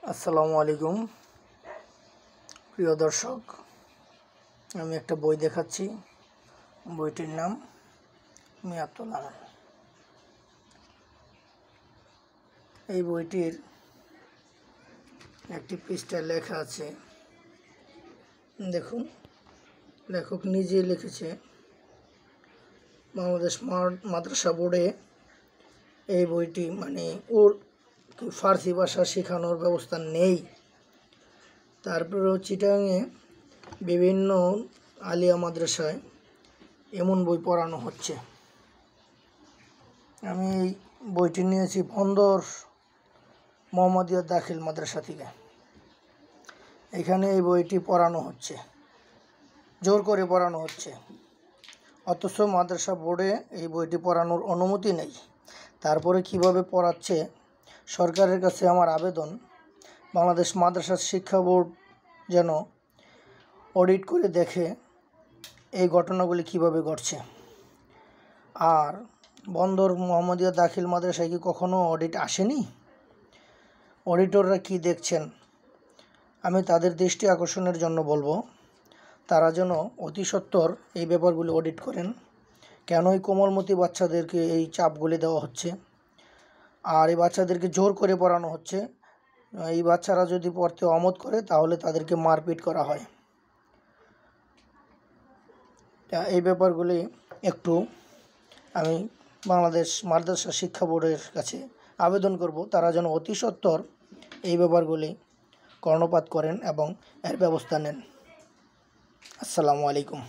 আসসালামু আলাইকুম প্রিয় দর্শক, আমি একটা বই দেখাচ্ছি। বইটির নাম মিয়াতুল আমান। এই বইটির একটি পৃষ্ঠায় লেখা আছে, দেখুন, লেখক নিজেই লিখেছে। বাংলাদেশ মাদ্রাসা বোর্ডে এই বইটি ফার্সি ভাষা শেখানোর ব্যবস্থা নেই। তারপরেও চিটাগাংয়ে বিভিন্ন আলিয়া মাদ্রাসায় এমন বই পড়ানো হচ্ছে। আমি এই বইটি নিয়েছি বন্দর মোহাম্মদিয়া দাখিল মাদ্রাসা থেকে। এখানে এই বইটি পড়ানো হচ্ছে, জোর করে পড়ানো হচ্ছে, অথচ মাদ্রাসা বোর্ডে এই বইটি পড়ানোর অনুমতি নেই। তারপরে কিভাবে পড়াচ্ছে, সরকারের কাছে আমার আবেদন, বাংলাদেশ মাদ্রাসা শিক্ষা বোর্ড যেন অডিট করে দেখে এই ঘটনাগুলি কিভাবে ঘটছে। আর বন্দর মোহাম্মদিয়া দাখিল মাদ্রাসায় কি কখনো অডিট আসেনি? অডিটররা কি দেখছেন? আমি তাদের দৃষ্টি আকর্ষণের জন্য বলবো, তারা যেন অতি সত্বর এই ব্যাপারগুলি অডিট করেন। কেনই কোমলমতি বাচ্চাদেরকে এই চাপগুলি দেওয়া হচ্ছে, আর এই বাচ্চাদেরকে জোর করে পড়ানো হচ্ছে। এই বাচ্চারা যদি পড়তে অমত করে তাহলে তাদেরকে মারপিট করা হয়। এই ব্যাপারগুলি একটু আমি বাংলাদেশ মাদ্রাসা শিক্ষা বোর্ডের কাছে আবেদন করব, তারা যেন অতি সত্বর এই ব্যাপারগুলি কর্ণপাত করেন এবং এর ব্যবস্থা নেন। আসসালামু আলাইকুম।